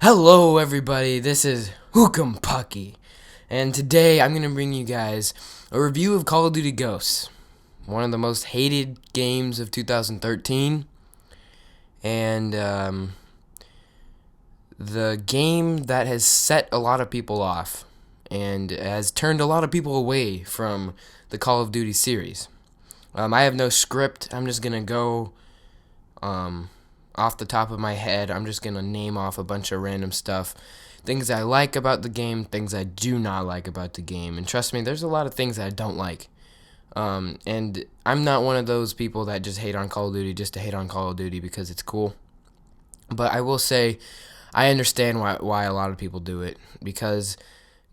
Hello everybody, this is Hook'em Pucky, and today I'm going to bring you guys a review of Call of Duty Ghosts, one of the most hated games of 2013, and the game that has set a lot of people off, and has turned a lot of people away from the Call of Duty series. I have no script, I'm just going to go off the top of my head. I'm just going to name off a bunch of random stuff. Things I like about the game, things I do not like about the game. And trust me, there's a lot of things that I don't like. And I'm not one of those people that just hate on Call of Duty just to hate on Call of Duty because it's cool. But I will say, I understand why a lot of people do it. Because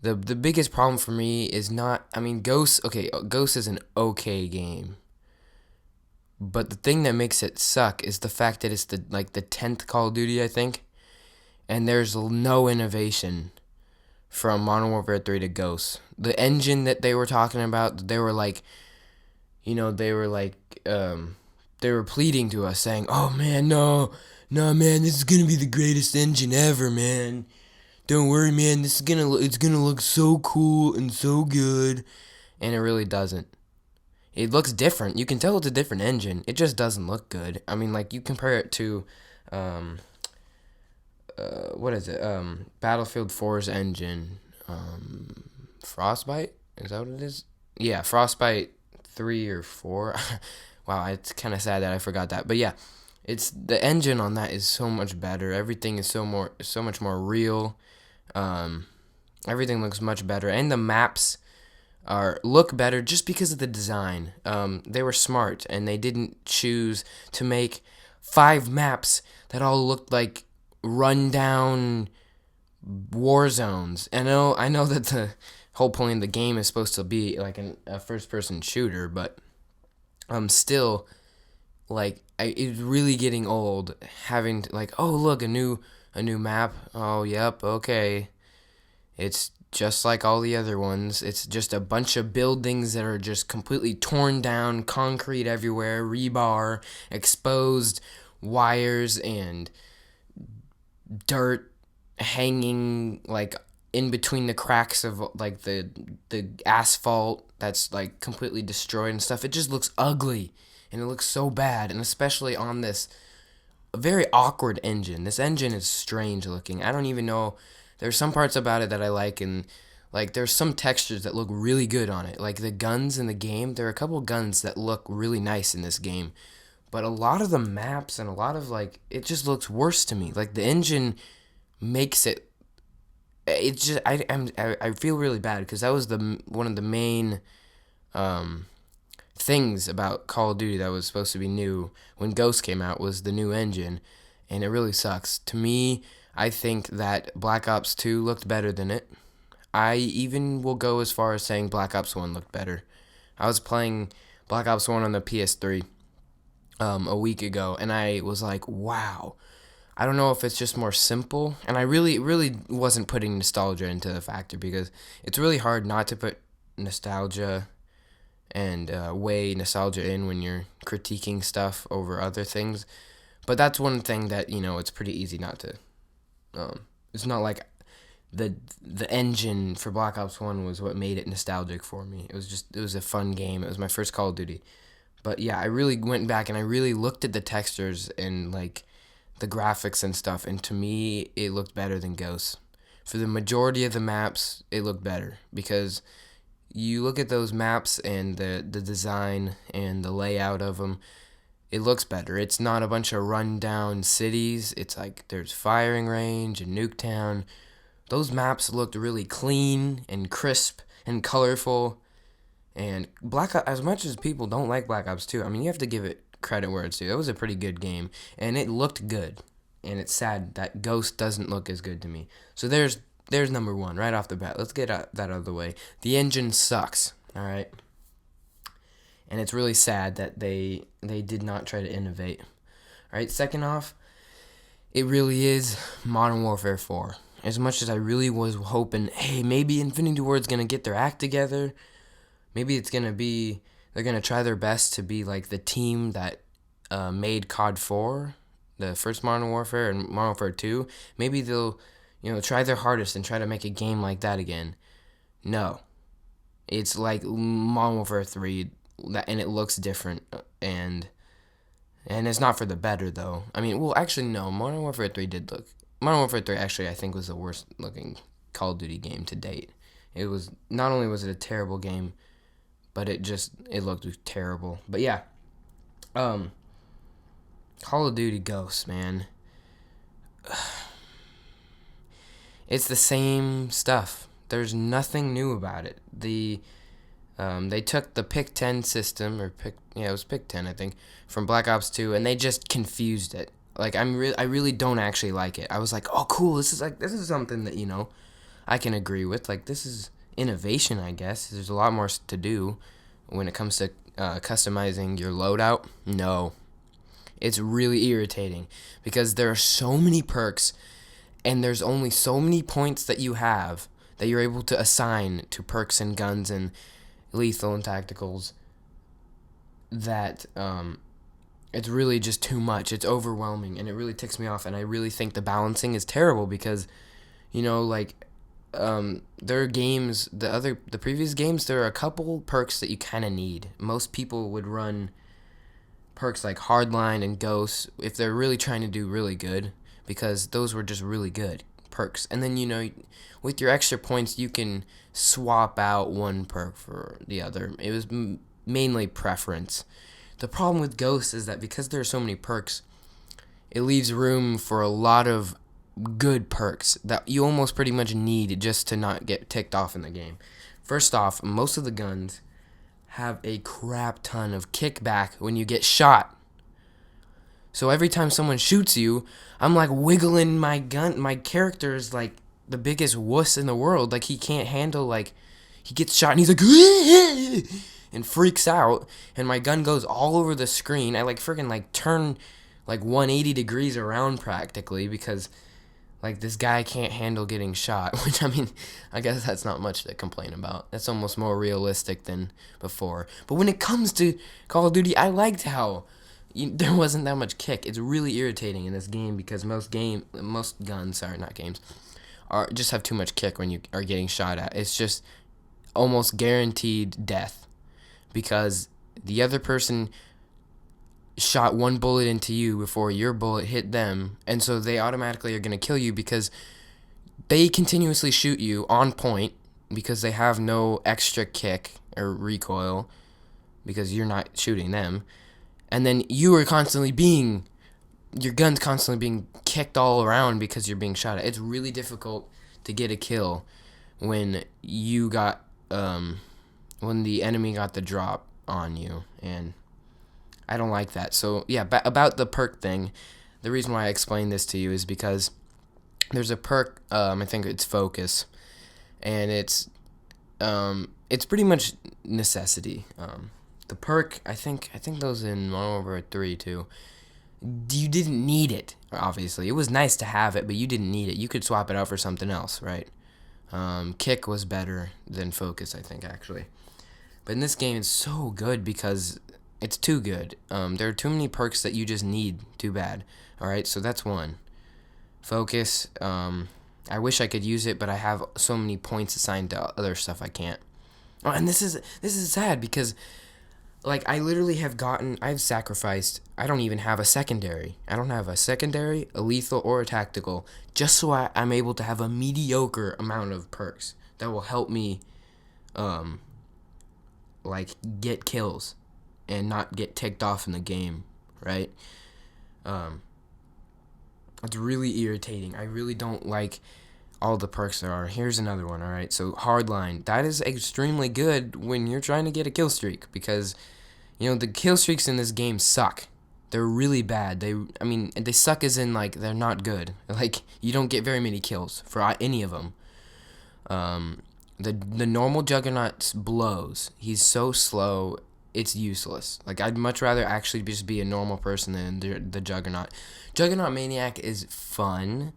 the biggest problem for me is not, Ghost is an okay game. But the thing that makes it suck is the fact that it's the 10th Call of Duty, I think, and there's no innovation from Modern Warfare 3 to Ghosts. The engine that they were talking about, they were pleading to us, saying, "Oh man, no, man, this is gonna be the greatest engine ever, man. Don't worry, man, it's gonna look so cool and so good," and it really doesn't. It looks different. You can tell it's a different engine. It just doesn't look good. You compare it to, what is it? Battlefield 4's engine. Frostbite? Is that what it is? Yeah, Frostbite 3 or 4. Wow, it's kind of sad that I forgot that. But yeah, it's the engine on that is so much better. Everything is so much more real. Everything looks much better, and the maps look better just because of the design. They were smart, and they didn't choose to make 5 maps that all looked like run-down war zones. I know that the whole point of the game is supposed to be like a first-person shooter, but still, it's really getting old having to, oh look, a new map. Oh yep, okay. It's just like all the other ones. It's just a bunch of buildings that are just completely torn down, concrete everywhere, rebar, exposed wires, and dirt hanging in between the cracks of the asphalt that's completely destroyed and stuff. It just looks ugly, and it looks so bad, and especially on this very awkward engine. This engine is strange looking. I don't even know. There's some parts about it that I like, and there's some textures that look really good on it. Like the guns in the game, there are a couple guns that look really nice in this game. But a lot of the maps and a lot of it just looks worse to me. The engine makes it just I feel really bad because that was one of the main things about Call of Duty that was supposed to be new when Ghost came out was the new engine, and it really sucks. To me, I think that Black Ops 2 looked better than it. I even will go as far as saying Black Ops 1 looked better. I was playing Black Ops 1 on the PS3 a week ago, and I was like, wow. I don't know if it's just more simple, and I really wasn't putting nostalgia into the factor because it's really hard not to put nostalgia and weigh nostalgia in when you're critiquing stuff over other things. But that's one thing that, it's pretty easy not to. It's not like the engine for Black Ops 1 was what made it nostalgic for me. It was a fun game. It was my first Call of Duty. But yeah, I really went back and I really looked at the textures and the graphics and stuff, and to me it looked better than Ghost. For the majority of the maps, it looked better because you look at those maps and the design and the layout of them, it looks better. It's not a bunch of run-down cities. It's there's firing range and Nuketown. Those maps looked really clean and crisp and colorful. And as much as people don't like Black Ops 2, you have to give it credit where it's due. It was a pretty good game, and it looked good. And it's sad that Ghost doesn't look as good to me. So there's number one right off the bat. Let's get that out of the way. The engine sucks. All right. And it's really sad that they did not try to innovate. All right, second off, it really is Modern Warfare 4. As much as I really was hoping, hey, maybe Infinity Ward's going to get their act together. Maybe they're going to try their best to be like the team that made COD 4, the first Modern Warfare, and Modern Warfare 2. Maybe they'll try their hardest and try to make a game like that again. No, it's like Modern Warfare 3, and it looks different, and it's not for the better though. I mean, well, actually no, Modern Warfare 3 did look. Modern Warfare 3 actually I think was the worst looking Call of Duty game to date. It was not only was it a terrible game, but it looked terrible. But yeah, Call of Duty Ghosts, man. It's the same stuff. There's nothing new about it. They took the Pick 10 system, it was Pick 10, I think, from Black Ops 2, and they just confused it. Like I really don't actually like it. I was like, oh cool, this is something that I can agree with. Like this is innovation, I guess. There's a lot more to do when it comes to customizing your loadout. No, it's really irritating because there are so many perks, and there's only so many points that you have that you're able to assign to perks and guns and lethal and tacticals, that it's really just too much. It's overwhelming, and it really ticks me off, and I really think the balancing is terrible because like there are games, the previous games, there are a couple perks that you kind of need. Most people would run perks like Hardline and Ghost if they're really trying to do really good, because those were just really good perks. And then with your extra points you can swap out one perk for the other. It was mainly preference. The problem with Ghost is that because there are so many perks, it leaves room for a lot of good perks that you almost pretty much need just to not get ticked off in the game. First off, most of the guns have a crap ton of kickback when you get shot. So every time someone shoots you, I'm like wiggling my gun. My character is like the biggest wuss in the world. Like he can't handle, like he gets shot and he's like and freaks out, and my gun goes all over the screen. I like freaking like turn like 180 degrees around practically because like this guy can't handle getting shot, which I mean, I guess that's not much to complain about. That's almost more realistic than before. But when it comes to Call of Duty, I liked how there wasn't that much kick. It's really irritating in this game because most guns, sorry, not games, just have too much kick when you are getting shot at. It's just almost guaranteed death because the other person shot one bullet into you before your bullet hit them, and so they automatically are going to kill you because they continuously shoot you on point because they have no extra kick or recoil because you're not shooting them. And then your gun's constantly being kicked all around because you're being shot at. It's really difficult to get a kill when when the enemy got the drop on you, and I don't like that. So yeah, about the perk thing, the reason why I explained this to you is because there's a perk, I think it's Focus, and it's pretty much necessity. The perk, I think those in Modern Warfare 3 too. You didn't need it, obviously. It was nice to have it, but you didn't need it. You could swap it out for something else, right? Kick was better than Focus, I think, actually. But in this game, it's so good because it's too good. There are too many perks that you just need too bad. Alright, so that's one. Focus, I wish I could use it, but I have so many points assigned to other stuff I can't. Oh, and this is sad because like I've sacrificed, I don't even have a secondary. I don't have a secondary, a lethal, or a tactical, just so I'm able to have a mediocre amount of perks that will help me like get kills and not get ticked off in the game, right? It's really irritating. I really don't like all the perks there are. Here's another one, alright? So Hardline, that is extremely good when you're trying to get a kill streak because the kill streaks in this game suck. They're really bad. They suck as in like they're not good. Like you don't get very many kills for any of them. The normal Juggernaut blows. He's so slow, it's useless. Like I'd much rather actually just be a normal person than the Juggernaut. Juggernaut Maniac is fun,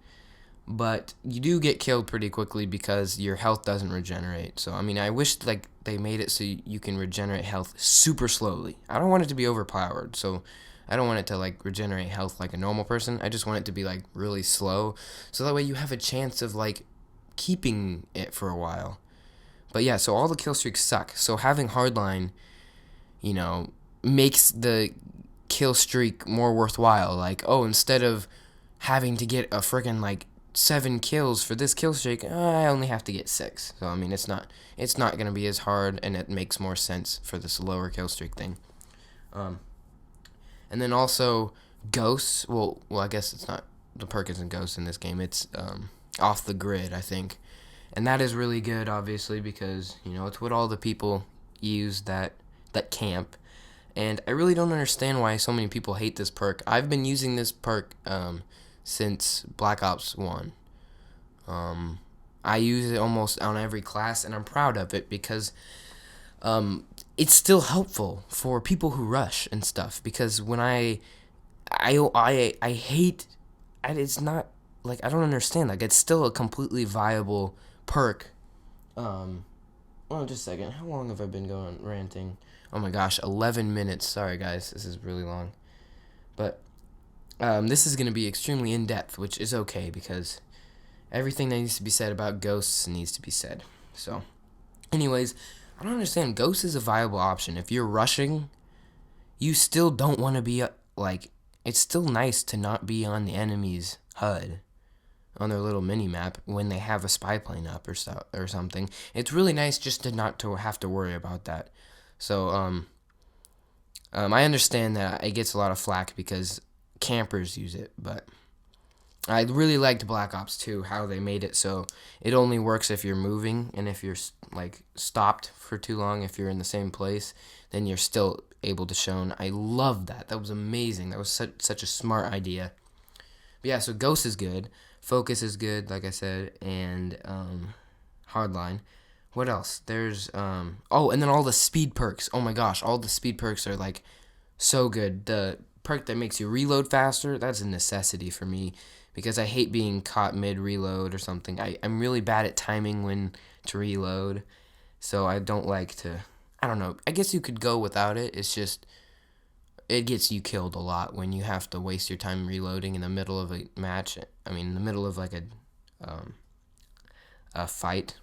but you do get killed pretty quickly because your health doesn't regenerate. So I wish they made it so you can regenerate health super slowly. I don't want it to be overpowered. So I don't want it to like regenerate health like a normal person. I just want it to be like really slow, so that way you have a chance of like keeping it for a while. But yeah, so all the kill streaks suck. So having hardline, you know, makes the kill streak more worthwhile. Like, oh, instead of having to get a friggin' like 7 kills for this kill streak, I only have to get 6. So I mean, it's not gonna be as hard, and it makes more sense for this lower kill streak thing. Um, and then also ghosts. Well, I guess it's not, the perk isn't ghosts in this game. It's off the grid, I think, and that is really good, obviously, because it's what all the people use that camp. And I really don't understand why so many people hate this perk. I've been using this perk since Black Ops 1. I use it almost on every class, and I'm proud of it because it's still helpful for people who rush and stuff. Because when I hate, it's not like, I don't understand. Like, it's still a completely viable perk. Well, just a second. How long have I been going ranting? Oh my gosh, 11 minutes. Sorry, guys. This is really long. But this is going to be extremely in-depth, which is okay because everything that needs to be said about ghosts needs to be said. So, anyways, I don't understand. Ghost is a viable option. If you're rushing, you still don't want to be, it's still nice to not be on the enemy's HUD on their little mini map when they have a spy plane up or something. It's really nice just to not to have to worry about that. So I understand that it gets a lot of flack because campers use it, but I really liked Black Ops 2, how they made it so it only works if you're moving, and if you're like stopped for too long, if you're in the same place, then you're still able to shown. I love that. That was amazing. That was such a smart idea. But yeah, so Ghost is good. Focus is good, like I said, and Hardline. What else? There's and then all the speed perks. Oh my gosh, all the speed perks are like so good. The perk that makes you reload faster, that's a necessity for me because I hate being caught mid-reload or something. I'm really bad at timing when to reload, so I don't like to, I don't know, I guess you could go without it. It's just, it gets you killed a lot when you have to waste your time reloading in the middle of a match. I mean, in the middle of like a fight,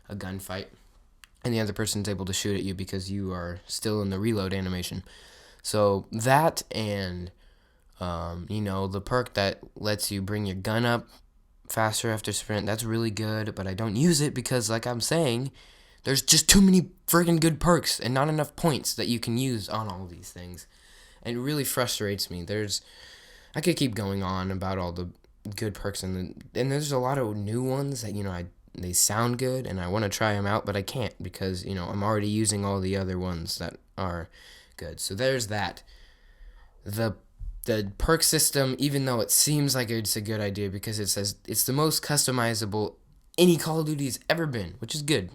a gunfight, and the other person's able to shoot at you because you are still in the reload animation. So that, and the perk that lets you bring your gun up faster after sprint, that's really good, but I don't use it because, like I'm saying, there's just too many friggin' good perks and not enough points that you can use on all these things. And it really frustrates me. I could keep going on about all the good perks, and there's a lot of new ones that, they sound good, and I want to try them out, but I can't because, I'm already using all the other ones that are good. So there's that. The perk system, even though it seems like it's a good idea because it says it's the most customizable any Call of Duty has ever been, which is good.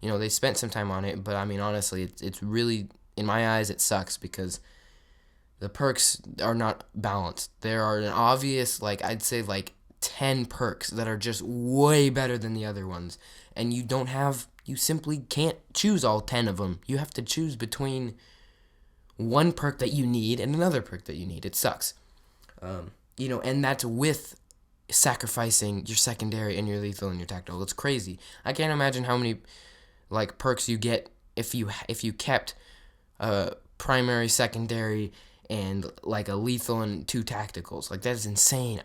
They spent some time on it, but I mean, honestly, it's really, in my eyes, it sucks because the perks are not balanced. There are an obvious, I'd say 10 perks that are just way better than the other ones. And you simply can't choose all 10 of them. You have to choose between one perk that you need and another perk that you need. It sucks. And that's with sacrificing your secondary and your lethal and your tactical. It's crazy. I can't imagine how many perks you get if you kept primary, secondary, and a lethal and 2 tacticals. That is insane.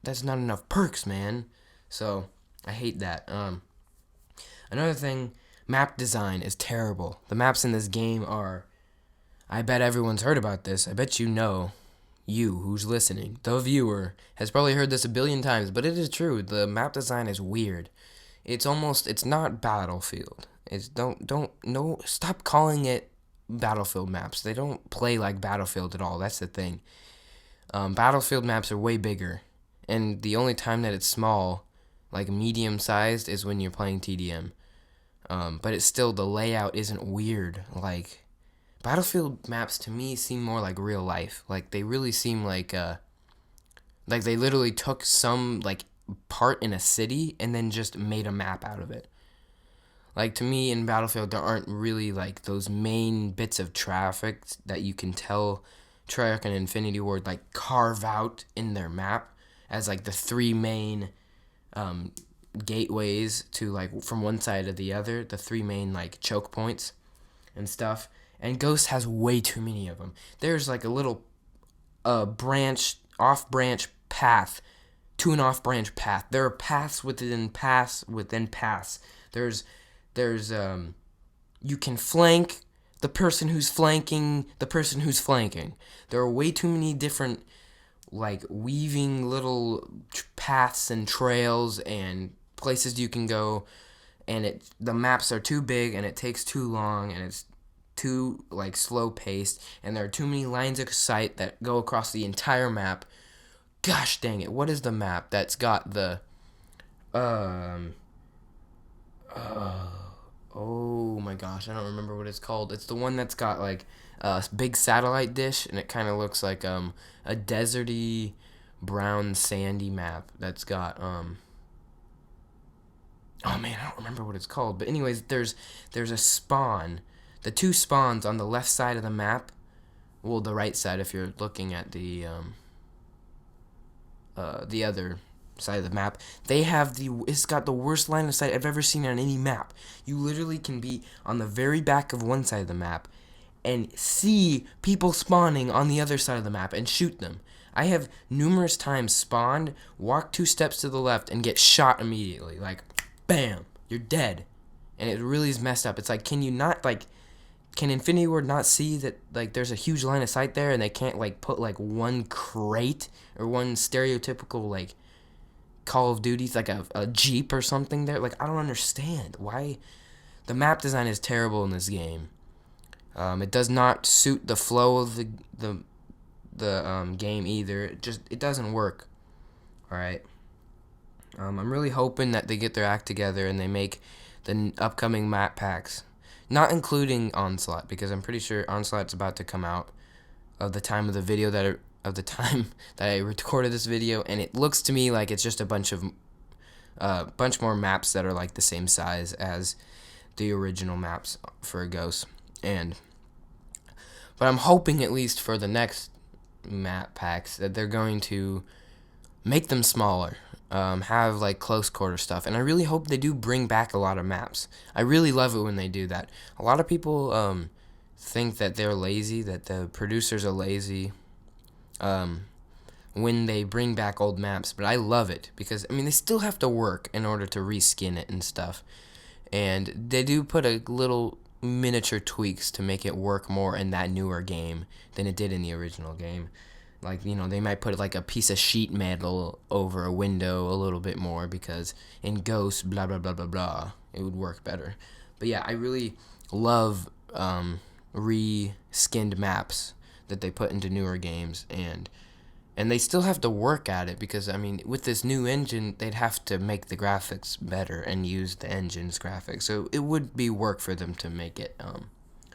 That's not enough perks, man. So I hate that. Another thing, map design is terrible. The maps in this game are, I bet everyone's heard about this. I bet you who's listening, the viewer, has probably heard this a billion times, but it is true. The map design is weird. It's not Battlefield. Stop calling it Battlefield maps. They don't play like Battlefield at all. That's the thing. Battlefield maps are way bigger, and the only time that it's small, medium sized, is when you're playing TDM. But it's still, the layout isn't weird. Battlefield maps to me seem more like real life. They really seem like they literally took some part in a city and then just made a map out of it. To me, in Battlefield, there aren't really, those main bits of traffic that you can tell Treyarch and Infinity Ward like carve out in their map as like the three main um, gateways to like from one side to the other, the three main like choke points and stuff. And Ghost has way too many of them. There's like a little off branch path to an off branch path. There are paths within paths within paths. There's you can flank the person who's flanking the person who's flanking. There are way too many different like weaving little paths and trails and places you can go, and the maps are too big and it takes too long and it's too like slow paced, and there are too many lines of sight that go across the entire map. Gosh dang it, what is the map that's got the um oh my gosh, I don't remember what it's called. It's the one that's got like a big satellite dish, and it kind of looks like a deserty brown sandy map that's got oh man, I don't remember what it's called. But anyways, there's a spawn. The two spawns on the left side of the map, well, the right side if you're looking at the other side of the map, it's got the worst line of sight I've ever seen on any map. You literally can be on the very back of one side of the map and see people spawning on the other side of the map and shoot them. I have numerous times spawned, walk 2 steps to the left, and get shot immediately. Like, bam, you're dead. And it really is messed up. It's like, can Infinity Ward not see that like there's a huge line of sight there, and they can't like put like one crate or one stereotypical like Call of Duty's like a Jeep or something there? Like, I don't understand why the map design is terrible in this game. It does not suit the flow of the game either. It doesn't work. All right. I'm really hoping that they get their act together and they make the upcoming map packs, not including Onslaught, because I'm pretty sure Onslaught's about to come out of the time of the video of the time that I recorded this video, and it looks to me like it's just a bunch more maps that are like the same size as the original maps for Ghost. But I'm hoping at least for the next map packs that they're going to make them smaller, have like close quarter stuff, and I really hope they do bring back a lot of maps. I really love it when they do that. A lot of people think that they're lazy, that the producers are lazy when they bring back old maps, but I love it because, I mean, they still have to work in order to reskin it and stuff, and they do put a little miniature tweaks to make it work more in that newer game than it did in the original game. Like, you know, they might put like a piece of sheet metal over a window a little bit more because in Ghost, blah, blah, blah, blah, blah, it would work better. But yeah, I really love re-skinned maps that they put into newer games, and they still have to work at it because, I mean, with this new engine, they'd have to make the graphics better and use the engine's graphics. So it would be work for them to make it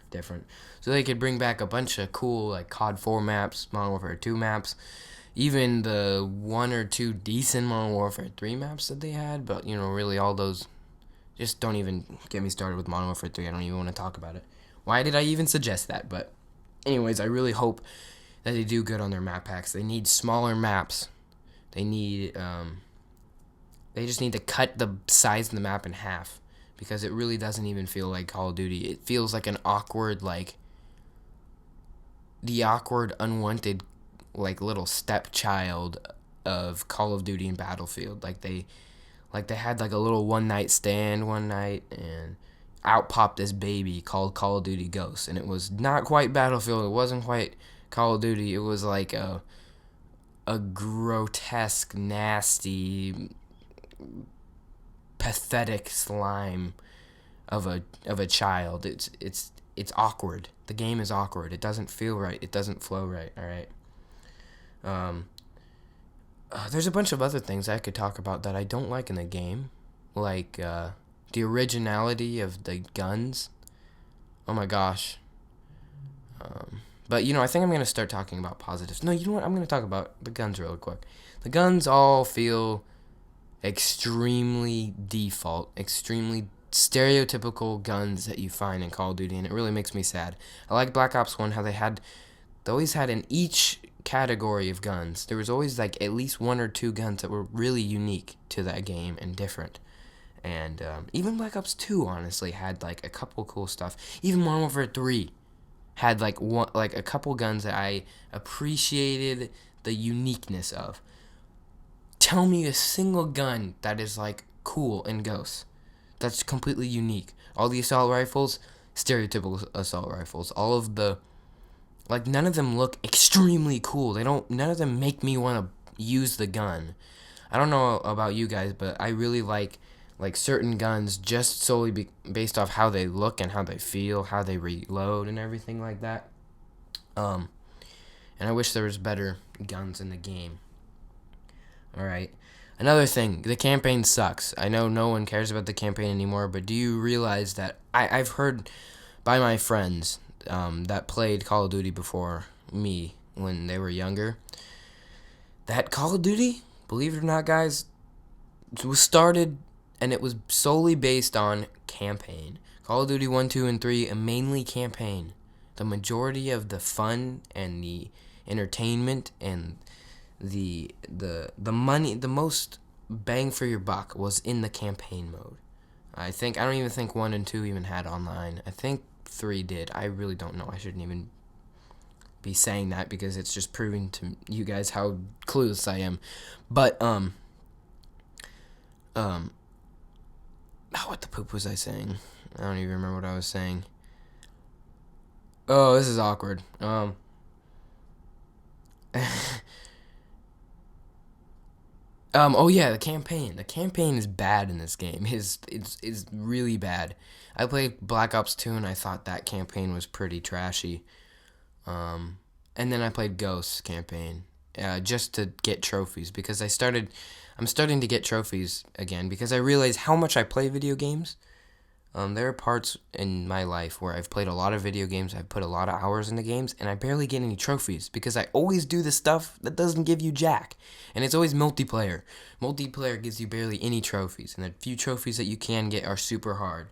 different. So they could bring back a bunch of cool like CoD 4 maps, Modern Warfare 2 maps, even the 1 or 2 decent Modern Warfare 3 maps that they had. But, you know, really all those, just don't even get me started with Modern Warfare 3. I don't even want to talk about it. Why did I even suggest that? But anyways, I really hope that they do good on their map packs. They need smaller maps. They just need to cut the size of the map in half, because it really doesn't even feel like Call of Duty. It feels like an awkward, like, the awkward, unwanted, like, little stepchild of Call of Duty and Battlefield. Like they had, like, a little one-night stand one night, and out popped this baby called Call of Duty Ghosts. And it was not quite Battlefield. It wasn't quite Call of Duty. It was, like, a grotesque, nasty, pathetic slime of a child. It's awkward. The game is awkward. It doesn't feel right. It doesn't flow right. All right. There's a bunch of other things I could talk about that I don't like in the game, like the originality of the guns. Oh my gosh. But, you know, I think I'm going to start talking about positives. No, you know what? I'm going to talk about the guns real quick. The guns all feel extremely default, extremely stereotypical guns that you find in Call of Duty, and it really makes me sad. I like Black Ops 1, how they had they always had in each category of guns, there was always like at least one or two guns that were really unique to that game and different. And even Black Ops 2 honestly had like a couple cool stuff. Even Modern Warfare 3 had like a couple guns that I appreciated the uniqueness of. Tell me a single gun that is like cool in Ghosts. That's completely unique. All the assault rifles, stereotypical assault rifles. All of the like none of them look extremely cool. None of them make me want to use the gun. I don't know about you guys, but I really like certain guns just solely based off how they look and how they feel, how they reload and everything like that. And I wish there was better guns in the game. All right. Another thing, the campaign sucks. I know no one cares about the campaign anymore, but do you realize that I've heard by my friends that played Call of Duty before me when they were younger, that Call of Duty, believe it or not, guys, was started and it was solely based on campaign. Call of Duty 1, 2, and 3, mainly campaign. The majority of the fun and the entertainment and the money, the most bang for your buck was in the campaign mode. I don't even think 1 and 2 even had online. I think 3 did. I really don't know. I shouldn't even be saying that because it's just proving to you guys how clueless I am. But what the poop was I saying? I don't even remember what I was saying. Oh, this is awkward. Oh yeah, the campaign. The campaign is bad in this game. It's really bad. I played Black Ops 2 and I thought that campaign was pretty trashy. And then I played Ghosts campaign, just to get trophies because I'm starting to get trophies again because I realize how much I play video games. There are parts in my life where I've played a lot of video games, I've put a lot of hours into games, and I barely get any trophies because I always do the stuff that doesn't give you jack. And it's always multiplayer. Multiplayer gives you barely any trophies, and the few trophies that you can get are super hard.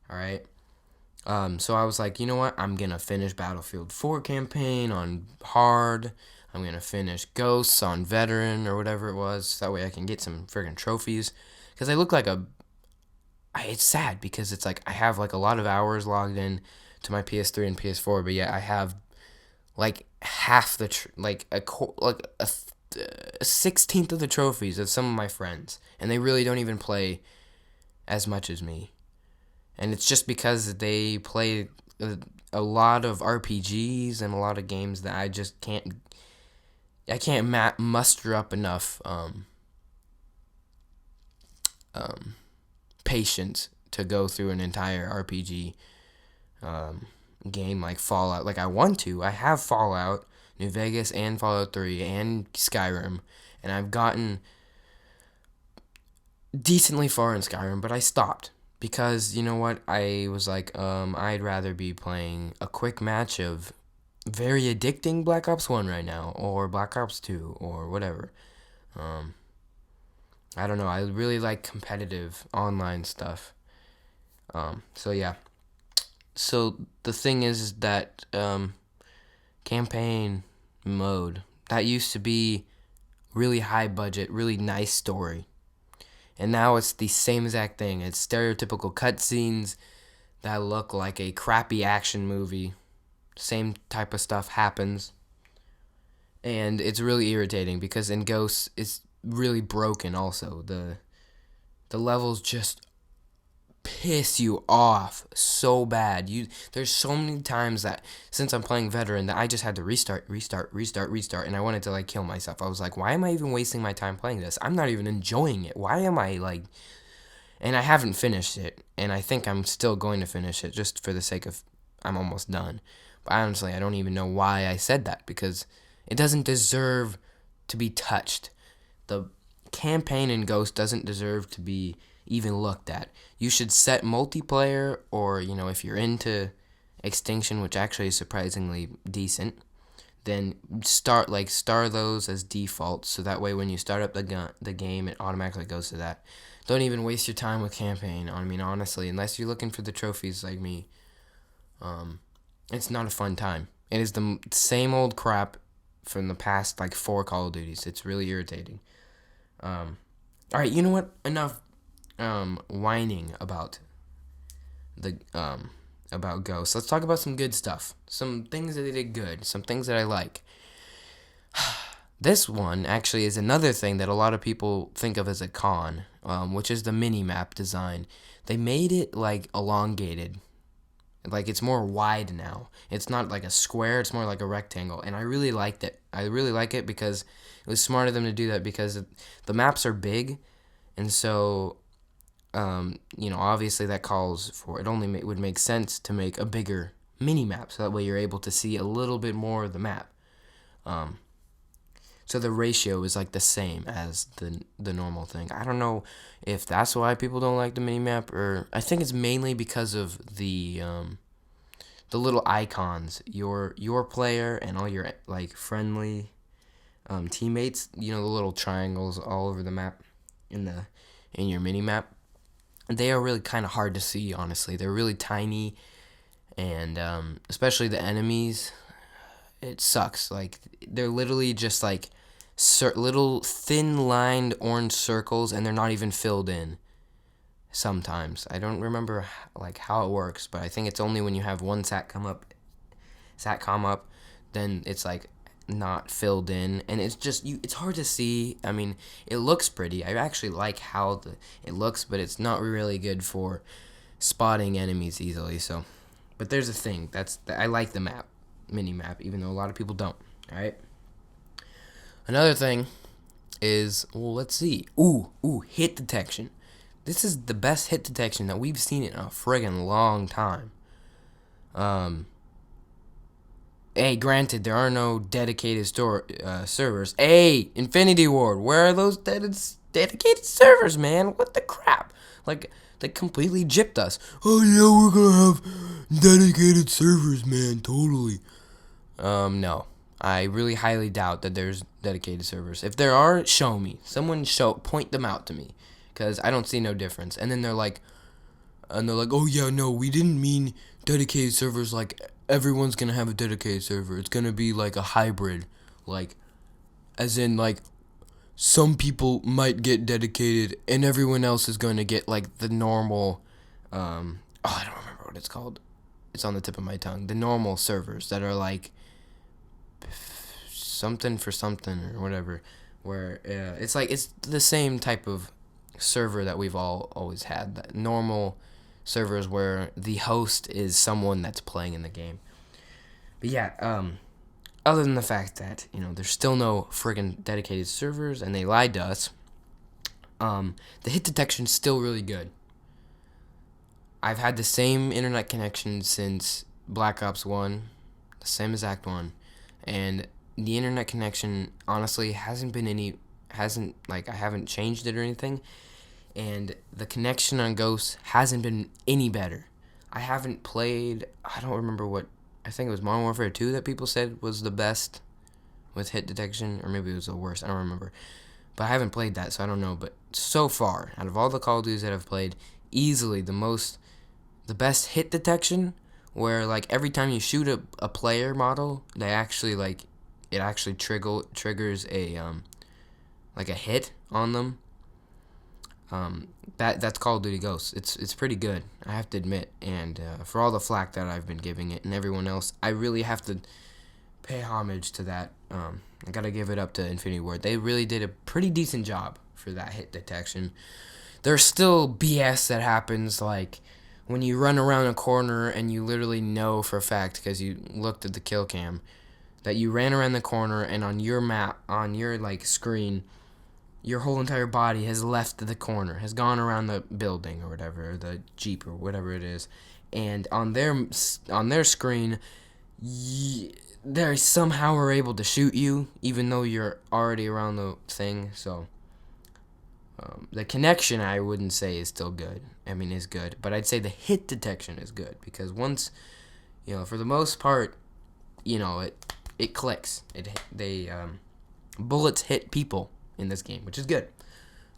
Alright? So I was like, you know what? I'm going to finish Battlefield 4 campaign on hard. I'm going to finish Ghosts on veteran or whatever it was. That way I can get some friggin' trophies. Because I look like it's sad because it's like I have like a lot of hours logged in to my PS3 and PS4, but yet I have like half the like a 16th of the trophies of some of my friends, and they really don't even play as much as me. And it's just because they play a lot of RPGs and a lot of games that I just can't muster up enough patience to go through an entire RPG game like Fallout. Like I want to. I have Fallout, New Vegas, and Fallout 3, and Skyrim, and I've gotten decently far in Skyrim, but I stopped because you know what? I was like, I'd rather be playing a quick match of very addicting Black Ops 1 right now, or Black Ops 2, or whatever. I don't know. I really like competitive online stuff. So yeah. So the thing is that campaign mode, that used to be really high budget, really nice story. And now it's the same exact thing. It's stereotypical cutscenes that look like a crappy action movie. Same type of stuff happens. And it's really irritating because in Ghosts it's really broken also. The levels just piss you off so bad. There's so many times that since I'm playing veteran that I just had to restart, and I wanted to like kill myself. I was like, why am I even wasting my time playing this? I'm not even enjoying it. Why am I like... And I haven't finished it, and I think I'm still going to finish it just for the sake of I'm almost done. But honestly, I don't even know why I said that because it doesn't deserve to be touched. The campaign in Ghost doesn't deserve to be even looked at. You should set multiplayer, or if you're into Extinction, which actually is surprisingly decent, then start those as default, so that way when you start up the game, it automatically goes to that. Don't even waste your time with campaign. I mean, honestly, unless you're looking for the trophies like me, it's not a fun time. It is the same old crap from the past like 4 Call of Duties. It's really irritating. All right, you know what? Enough whining the about Ghost. Let's talk about some good stuff. Some things that they did good. Some things that I like. This one actually is another thing that a lot of people think of as a con, which is the mini map design. They made it like elongated, like it's more wide now. It's not like a square; it's more like a rectangle, and I really liked it. I really like it because it was smart of them to do that because the maps are big, and so obviously that calls for it. Only would make sense to make a bigger mini map, so that way you're able to see a little bit more of the map. So the ratio is like the same as the normal thing. I don't know if that's why people don't like the mini map, or I think it's mainly because of the little icons, your player and all your like friendly teammates. You know, the little triangles all over the map in your mini map. They are really kind of hard to see. Honestly, they're really tiny, and especially the enemies. It sucks. Like they're literally just like little thin lined orange circles, and they're not even filled in. Sometimes I don't remember like how it works, but I think it's only when you have one satcom up, then it's like not filled in, and it's just it's hard to see. I mean, it looks pretty. I actually like how it looks, but it's not really good for spotting enemies easily. So, but there's a thing I like the mini map, even though a lot of people don't. All right. Another thing is, well, let's see. Hit detection. This is the best hit detection that we've seen in a friggin' long time. Hey, granted, there are no dedicated servers. Hey, Infinity Ward, where are those dedicated servers, man? What the crap? Like, they completely gypped us. Oh, yeah, we're gonna have dedicated servers, man, totally. No. I really highly doubt that there's dedicated servers. If there are, show me. Point them out to me, because I don't see no difference. And then they're like, oh yeah, no, we didn't mean dedicated servers like everyone's gonna have a dedicated server. It's gonna be like a hybrid, like, as in like some people might get dedicated and everyone else is going to get like the normal, I don't remember what it's called. It's on the tip of my tongue. The normal servers that are like something for something or whatever, where it's like it's the same type of server that we've always had. That normal servers where the host is someone that's playing in the game. But yeah, other than the fact that there's still no friggin' dedicated servers and they lied to us, the hit detection's still really good. I've had the same internet connection since Black Ops 1, the same exact one, and the internet connection honestly I haven't changed it or anything, and the connection on Ghost hasn't been any better. I haven't played, I don't remember I think it was Modern Warfare 2 that people said was the best with hit detection, or maybe it was the worst, I don't remember. But I haven't played that, so I don't know. But so far, out of all the Call of Duties that I've played, easily the best hit detection, where like every time you shoot a player model, it actually triggers a like a hit on them. That's Call of Duty Ghosts. It's pretty good, I have to admit. And for all the flack that I've been giving it and everyone else, I really have to pay homage to that. I gotta give it up to Infinity Ward. They really did a pretty decent job for that hit detection. There's still BS that happens, like when you run around a corner and you literally know for a fact, because you looked at the kill cam, that you ran around the corner, and on your map, on your like screen, your whole entire body has left the corner, has gone around the building or whatever, or the Jeep or whatever it is, and on their screen, they somehow are able to shoot you, even though you're already around the thing. So the connection, I wouldn't say is still good. I mean, is good, but I'd say the hit detection is good, because once, for the most part, it clicks. Bullets hit people in this game, which is good.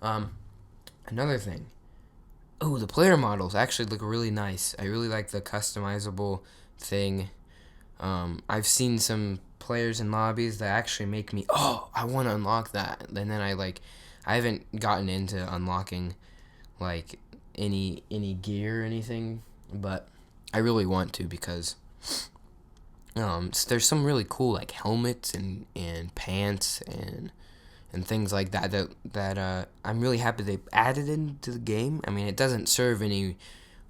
Another thing. The player models actually look really nice. I really like the customizable thing. I've seen some players in lobbies that actually make me, oh, I want to unlock that. And then I haven't gotten into unlocking like any gear or anything, but I really want to because there's some really cool like helmets and pants and things like that I'm really happy they added into the game. I mean, it doesn't serve any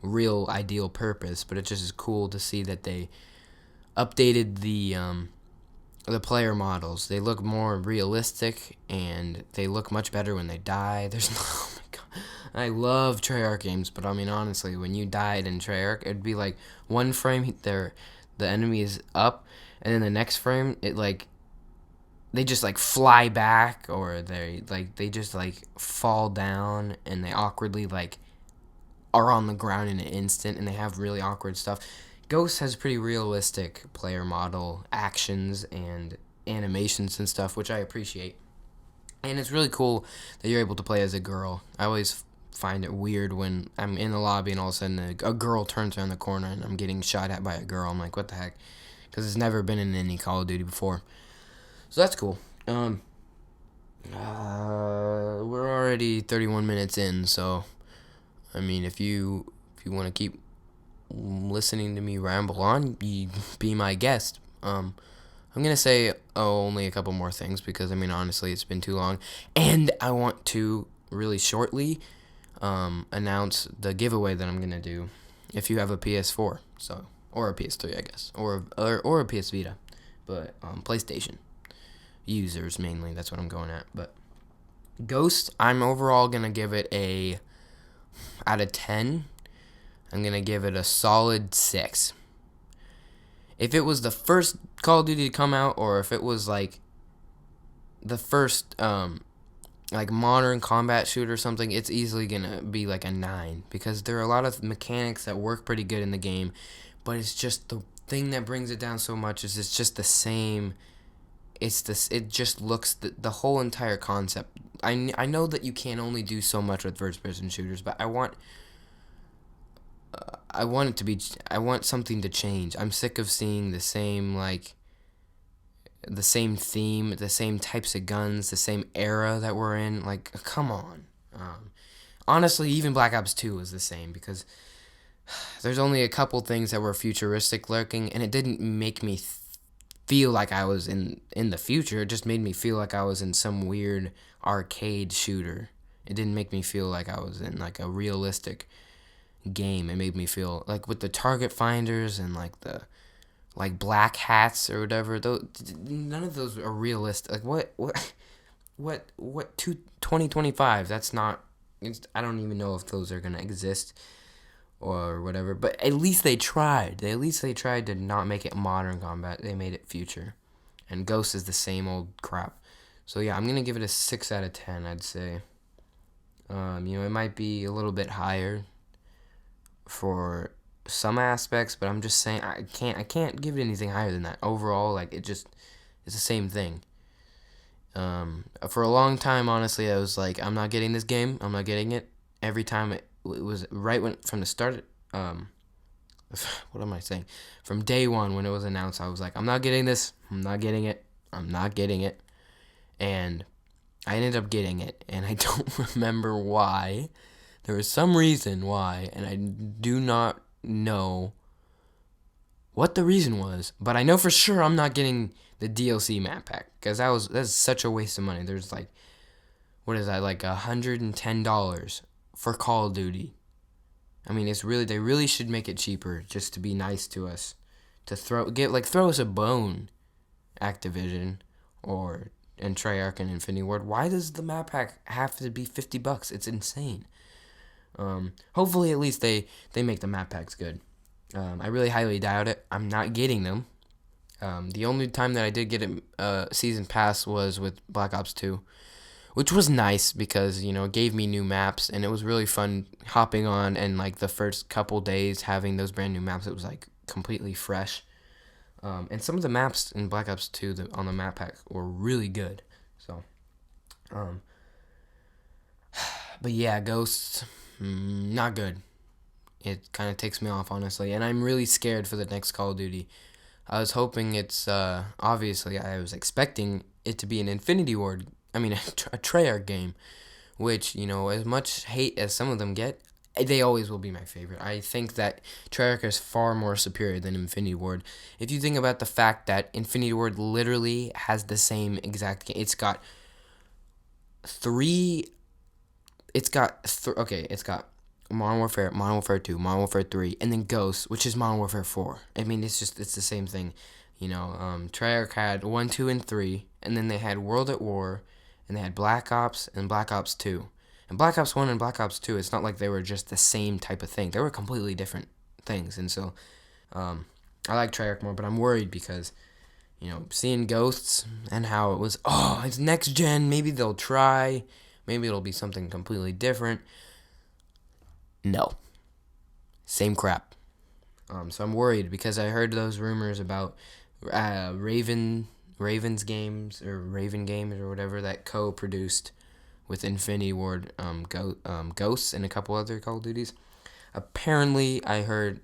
real ideal purpose, but it just is cool to see that they updated the player models. They look more realistic and they look much better when they die. There's oh my god, I love Treyarch games, but I mean honestly, when you died in Treyarch, it'd be like one frame the enemy is up, and then the next frame it like they just like fly back, or they just like fall down and they awkwardly like are on the ground in an instant, and they have really awkward stuff. Ghost has pretty realistic player model actions and animations and stuff, which I appreciate. And it's really cool that you're able to play as a girl. I always find it weird when I'm in the lobby and all of a sudden a girl turns around the corner and I'm getting shot at by a girl. I'm like, what the heck? Because it's never been in any Call of Duty before. So that's cool. We're already 31 minutes in, so I mean, if you want to keep listening to me ramble on, you be my guest. I'm gonna say only a couple more things because I mean honestly it's been too long, and I want to really shortly announce the giveaway that I'm gonna do if you have a PS4, so or a PS3 I guess, or a PS Vita, but PlayStation users mainly. That's what I'm going at. But Ghost, I'm overall gonna give it a out of 10. I'm gonna give it a solid 6. If it was the first Call of Duty to come out, or if it was like the first like modern combat shooter or something, it's easily gonna be like a 9 because there are a lot of mechanics that work pretty good in the game, but it's just the thing that brings it down so much is it's just the same. It just looks the whole entire concept. I know that you can only do so much with first person shooters, but I want it to be. I want something to change. I'm sick of seeing the same theme, the same types of guns, the same era that we're in. Like, come on. Honestly, even Black Ops 2 was the same because there's only a couple things that were futuristic lurking, and it didn't make me feel like I was in the future. It just made me feel like I was in some weird arcade shooter. It didn't make me feel like I was in like a realistic game. It made me feel like with the target finders and like the like black hats or whatever. None of those are realistic. Like what 2025? That's not. I don't even know if those are gonna exist or whatever. But at least they tried. At least they tried to not make it modern combat. They made it future. And Ghost is the same old crap. So yeah, I'm gonna give it a 6 out of 10. I'd say. It might be a little bit higher for some aspects, but I'm just saying I can't give it anything higher than that. Overall, like it's the same thing. For a long time, honestly, I was like, I'm not getting this game. I'm not getting it. Every time it was right when from the start. What am I saying? From day one when it was announced, I was like, I'm not getting this. I'm not getting it. I'm not getting it. And I ended up getting it, and I don't remember why. There was some reason why, and I do not know what the reason was, but I know for sure I'm not getting the DLC map pack because that's such a waste of money. There's like, what is that, like $110 for Call of Duty? I mean, they really should make it cheaper just to be nice to us, to throw us a bone, Activision, or and Treyarch and Infinity Ward. Why does the map pack have to be $50? It's insane. Hopefully, at least they make the map packs good. I really highly doubt it. I'm not getting them. The only time that I did get a season pass was with Black Ops 2, which was nice because it gave me new maps, and it was really fun hopping on, and like the first couple days having those brand new maps, it was like completely fresh. And some of the maps in Black Ops 2 on the map pack were really good. So, but yeah, Ghosts, not good. It kind of takes me off, honestly, and I'm really scared for the next Call of Duty. I was hoping it's obviously I was expecting it to be an Infinity Ward. I mean, a Treyarch game, which, as much hate as some of them get, they always will be my favorite. I think that Treyarch is far more superior than Infinity Ward. If you think about the fact that Infinity Ward literally has the same exact game, three. It's got Modern Warfare, Modern Warfare 2, Modern Warfare 3, and then Ghost, which is Modern Warfare 4. I mean, it's the same thing. Treyarch had 1, 2, and 3, and then they had World at War, and they had Black Ops and Black Ops 2. And Black Ops 1 and Black Ops 2, it's not like they were just the same type of thing. They were completely different things. And so I like Treyarch more, but I'm worried because, seeing Ghosts and how it was, it's next gen, maybe they'll try, maybe it'll be something completely different. No. Same crap. So I'm worried because I heard those rumors about Ravens games or Raven games or whatever that co-produced with Infinity Ward, Ghosts and a couple other Call of Duties. Apparently, I heard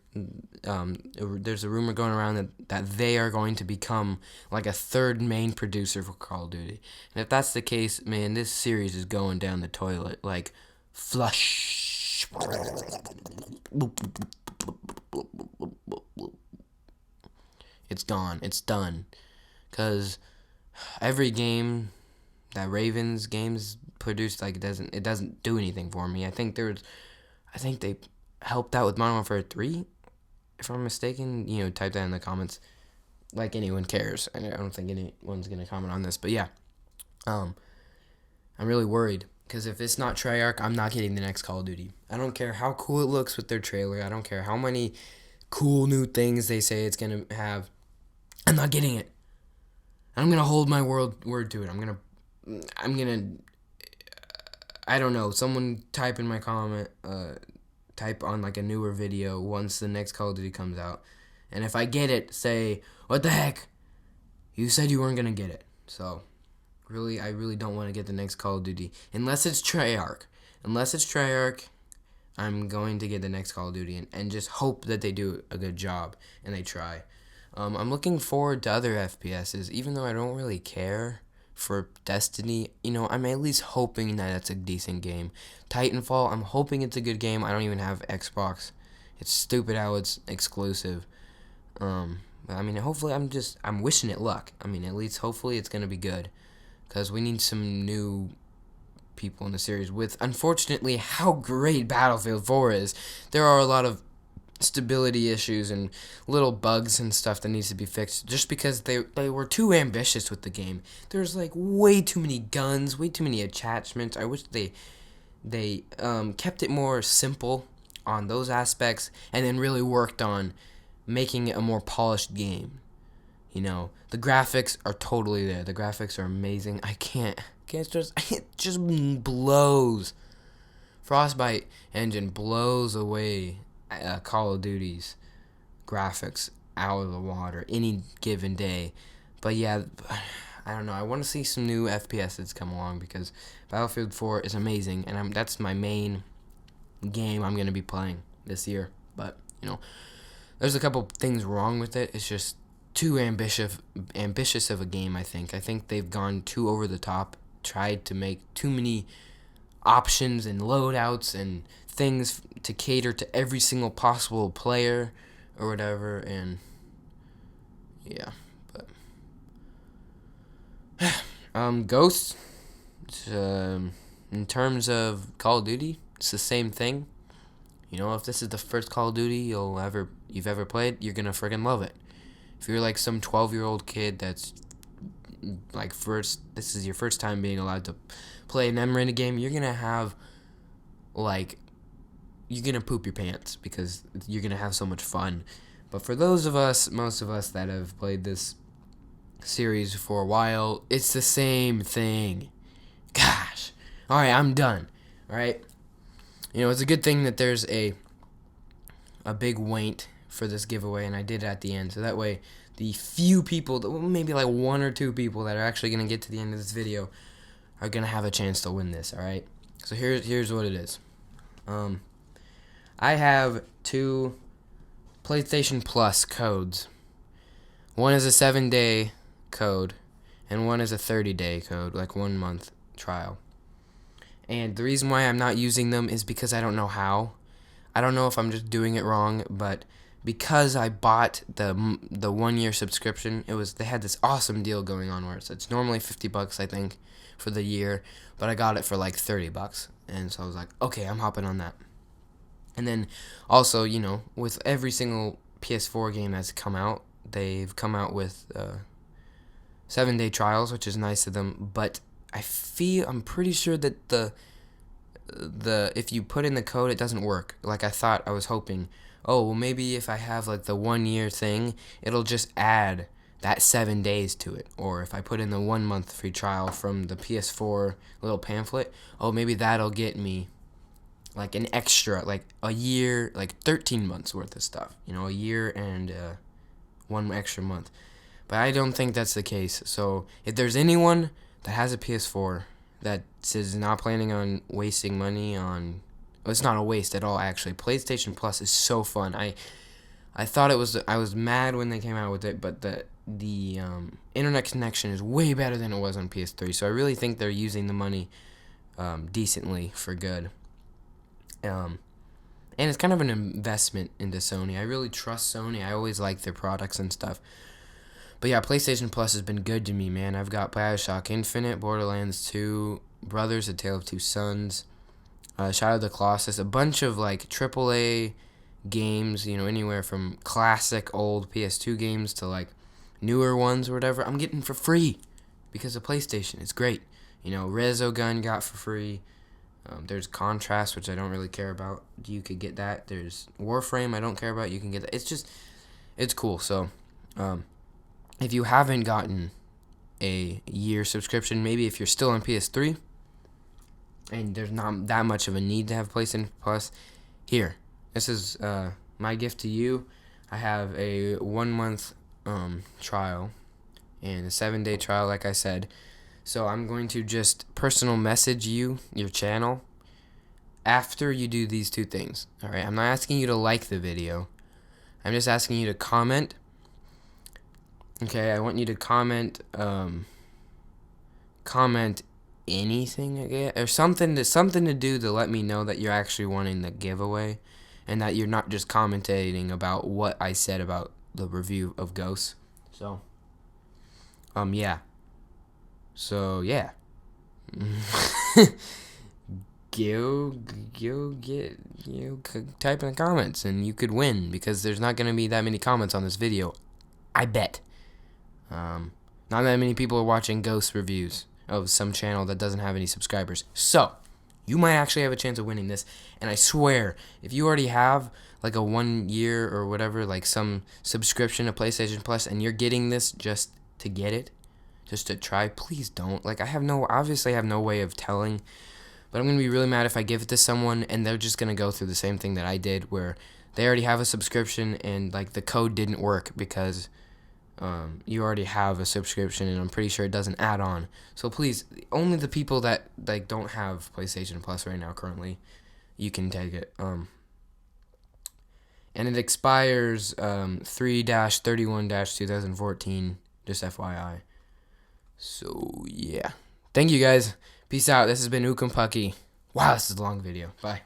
there's a rumor going around that they are going to become like a third main producer for Call of Duty. And if that's the case, man, this series is going down the toilet like flush. It's gone. It's done. Because every game that Ravens games produced, like, it doesn't do anything for me. I think they helped out with Modern Warfare 3, if I'm mistaken. Type that in the comments. Like anyone cares. I don't think anyone's gonna comment on this, but yeah. I'm really worried because if it's not Treyarch, I'm not getting the next Call of Duty. I don't care how cool it looks with their trailer. I don't care how many cool new things they say it's gonna have. I'm not getting it. I'm gonna hold my word to it. I'm gonna. I don't know. Someone type in my comment. Type on like a newer video once the next Call of Duty comes out, and if I get it, say, "What the heck? You said you weren't gonna get it." So, I really don't want to get the next Call of Duty unless it's Treyarch. I'm going to get the next Call of Duty and just hope that they do a good job and they try. I'm looking forward to other FPSs, even though I don't really care for Destiny. I'm at least hoping that it's a decent game. Titanfall, I'm hoping it's a good game. I don't even have Xbox. It's stupid how it's exclusive. But I mean, hopefully, I'm wishing it luck. I mean, at least hopefully it's gonna be good, because we need some new people in the series. With unfortunately how great Battlefield 4 is, there are a lot of stability issues and little bugs and stuff that needs to be fixed just because they were too ambitious with the game. There's like way too many guns, way too many attachments. I wish they kept it more simple on those aspects and then really worked on making it a more polished game. The graphics are totally there. The graphics are amazing. It just blows. Frostbite engine blows away Call of Duty's graphics out of the water any given day. But yeah, I don't know. I want to see some new FPSs come along because Battlefield 4 is amazing, and that's my main game I'm going to be playing this year. But, there's a couple things wrong with it. It's just too ambitious of a game, I think. I think they've gone too over the top, tried to make too many options and loadouts and things to cater to every single possible player or whatever, and yeah, but Ghost, in terms of Call of Duty, it's the same thing. If this is the first Call of Duty you've ever played, you're gonna friggin' love it. If you're like some 12-year-old kid that's like this is your first time being allowed to play an M-rated game, you're gonna poop your pants because you're gonna have so much fun. But for most of us that have played this series for a while, it's the same thing. Gosh. Alright, I'm done. Alright? It's a good thing that there's a big wait for this giveaway, and I did it at the end, so that way the few people, maybe like 1 or 2 people that are actually going to get to the end of this video are going to have a chance to win this, alright? So here's what it is. I have 2 PlayStation Plus codes. One is a 7-day code, and one is a 30-day code, like 1 month trial. And the reason why I'm not using them is because I don't know how. I don't know if I'm just doing it wrong, but because I bought the 1 year subscription, they had this awesome deal going on where it's normally $50 I think for the year, but I got it for like $30, and so I was like, okay, I'm hopping on that. And then also, with every single PS4 game that's come out, they've come out with 7-day trials, which is nice of them. But I'm pretty sure that the if you put in the code, it doesn't work. Like I was hoping. Oh, well, maybe if I have like the 1 year thing, it'll just add that 7 days to it. Or if I put in the 1 month free trial from the PS4 little pamphlet, oh, maybe that'll get me like an extra, like a year, like 13 months worth of stuff. A year and 1 extra month. But I don't think that's the case. So if there's anyone that has a PS4 that is not planning on wasting money on, well, it's not a waste at all, actually. PlayStation Plus is so fun. I thought I was mad when they came out with it, but the internet connection is way better than it was on PS3. So I really think they're using the money decently for good. And it's kind of an investment into Sony. I really trust Sony. I always like their products and stuff. But yeah, PlayStation Plus has been good to me, man. I've got BioShock Infinite, Borderlands 2, Brothers: A Tale of Two Sons, Shadow of the Colossus, a bunch of like AAA games, anywhere from classic old PS2 games to like newer ones or whatever. I'm getting for free because of PlayStation. It's great. Resogun got for free. There's Contrast, which I don't really care about. You could get that. There's Warframe, I don't care about. You can get that. It's cool. So, if you haven't gotten a year subscription, maybe if you're still on PS3 and there's not that much of a need to have PlayStation Plus, here. This is my gift to you. I have a 1 month trial and a 7-day trial, like I said. So I'm going to just personal message your channel after you do these two things. All right, I'm not asking you to like the video. I'm just asking you to comment. Okay, I want you to comment anything again, or something to do to let me know that you're actually wanting the giveaway and that you're not just commentating about what I said about the review of Ghosts. So yeah. So yeah. Go get type in the comments and you could win, because there's not going to be that many comments on this video, I bet. Not that many people are watching ghost reviews of some channel that doesn't have any subscribers, so you might actually have a chance of winning this. And I swear, if you already have like a 1 year or whatever, like some subscription to PlayStation Plus, and you're getting this just to get it, just to try, please don't. Like, obviously I have no way of telling, but I'm going to be really mad if I give it to someone and they're just going to go through the same thing that I did, where they already have a subscription and like the code didn't work because you already have a subscription, and I'm pretty sure it doesn't add on. So please, only the people that like don't have PlayStation Plus right now currently, you can take it. And it expires 3-31-2014, just FYI. So yeah, thank you guys. Peace out. This has been Ukumpucky. Wow, this is a long video. Bye.